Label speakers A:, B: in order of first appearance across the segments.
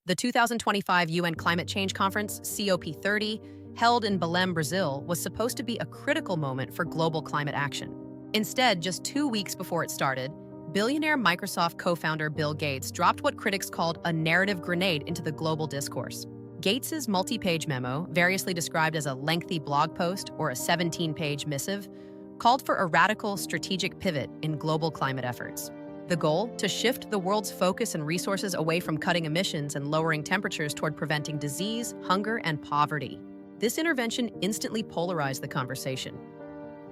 A: The 2025 UN Climate Change Conference, COP30, held in Belém, Brazil, was supposed to be a critical moment for global climate action. Instead, just 2 weeks before it started, billionaire Microsoft co-founder Bill Gates dropped what critics called a narrative grenade into the global discourse. Gates's multi-page memo, variously described as a lengthy blog post or a 17-page missive, called for a radical strategic pivot in global climate efforts. The goal? To shift the world's focus and resources away from cutting emissions and lowering temperatures toward preventing disease, hunger, and poverty. This intervention instantly polarized the conversation.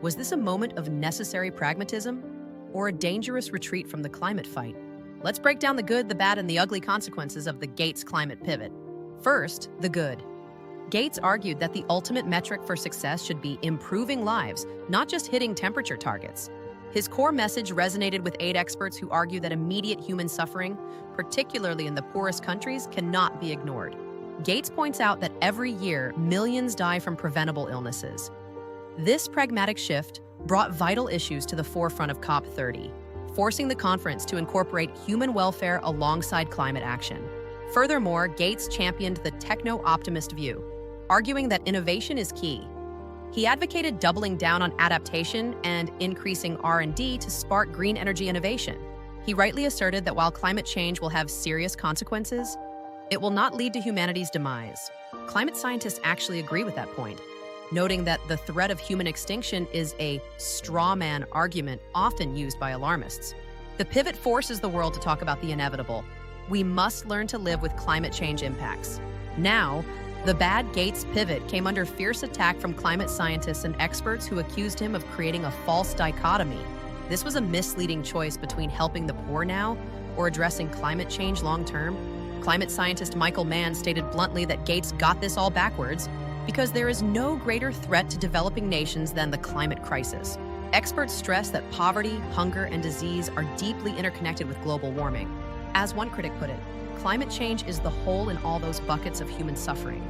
A: Was this a moment of necessary pragmatism or a dangerous retreat from the climate fight? Let's break down the good, the bad, and the ugly consequences of the Gates climate pivot. First, the good. Gates argued that the ultimate metric for success should be improving lives, not just hitting temperature targets. His core message resonated with aid experts who argue that immediate human suffering, particularly in the poorest countries, cannot be ignored. Gates points out that every year, millions die from preventable illnesses. This pragmatic shift brought vital issues to the forefront of COP30, forcing the conference to incorporate human welfare alongside climate action. Furthermore, Gates championed the techno-optimist view, arguing that innovation is key. He advocated doubling down on adaptation and increasing R&D to spark green energy innovation. He rightly asserted that while climate change will have serious consequences, it will not lead to humanity's demise. Climate scientists actually agree with that point, noting that the threat of human extinction is a straw man argument often used by alarmists. The pivot forces the world to talk about the inevitable. We must learn to live with climate change impacts. Now, the bad Gates pivot came under fierce attack from climate scientists and experts who accused him of creating a false dichotomy. This was a misleading choice between helping the poor now or addressing climate change long-term. Climate scientist Michael Mann stated bluntly that Gates got this all backwards because there is no greater threat to developing nations than the climate crisis. Experts stress that poverty, hunger, and disease are deeply interconnected with global warming. As one critic put it, climate change is the hole in all those buckets of human suffering.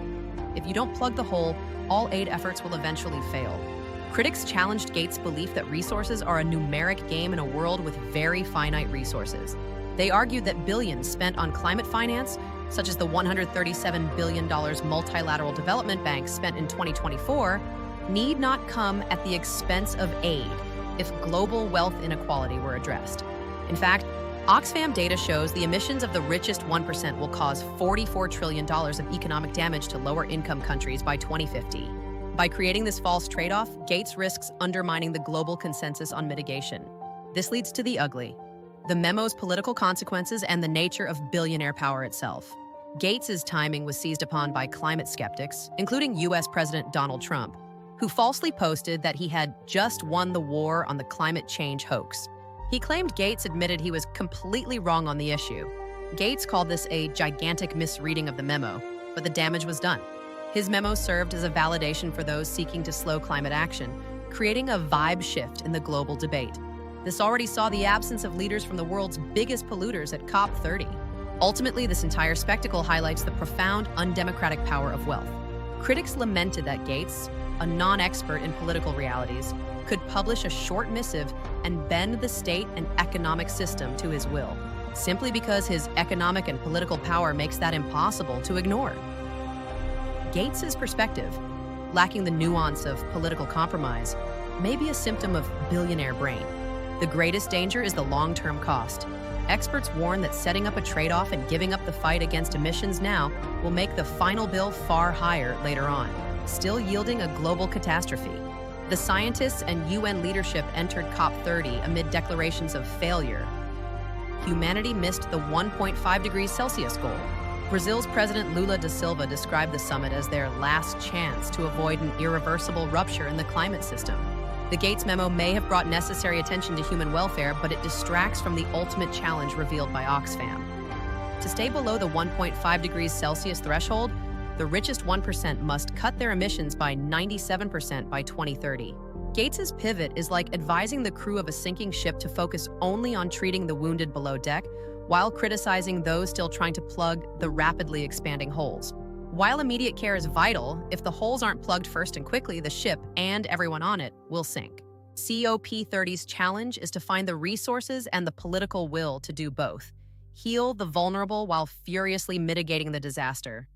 A: If you don't plug the hole, all aid efforts will eventually fail. Critics challenged Gates' belief that resources are a numeric game in a world with very finite resources. They argued that billions spent on climate finance, such as the $137 billion multilateral development bank spent in 2024, need not come at the expense of aid if global wealth inequality were addressed. In fact, Oxfam data shows the emissions of the richest 1% will cause $44 trillion of economic damage to lower-income countries by 2050. By creating this false trade-off, Gates risks undermining the global consensus on mitigation. This leads to the ugly: the memo's political consequences and the nature of billionaire power itself. Gates's timing was seized upon by climate skeptics, including U.S. President Donald Trump, who falsely posted that he had just won the war on the climate change hoax. He claimed Gates admitted he was completely wrong on the issue. Gates called this a gigantic misreading of the memo, but the damage was done. His memo served as a validation for those seeking to slow climate action, creating a vibe shift in the global debate. This already saw the absence of leaders from the world's biggest polluters at COP30. Ultimately, this entire spectacle highlights the profound, undemocratic power of wealth. Critics lamented that Gates, a non-expert in political realities, could publish a short missive and bend the state and economic system to his will, simply because his economic and political power makes that impossible to ignore. Gates's perspective, lacking the nuance of political compromise, may be a symptom of billionaire brain. The greatest danger is the long-term cost. Experts warn that setting up a trade-off and giving up the fight against emissions now will make the final bill far higher later on, still yielding a global catastrophe. The scientists and UN leadership entered COP30 amid declarations of failure. Humanity missed the 1.5 degrees Celsius goal. Brazil's President Lula da Silva described the summit as their last chance to avoid an irreversible rupture in the climate system. The Gates memo may have brought necessary attention to human welfare, but it distracts from the ultimate challenge revealed by Oxfam. To stay below the 1.5 degrees Celsius threshold, the richest 1% must cut their emissions by 97% by 2030. Gates's pivot is like advising the crew of a sinking ship to focus only on treating the wounded below deck, while criticizing those still trying to plug the rapidly expanding holes. While immediate care is vital, if the holes aren't plugged first and quickly, the ship and everyone on it will sink. COP30's challenge is to find the resources and the political will to do both. heal the vulnerable while furiously mitigating the disaster.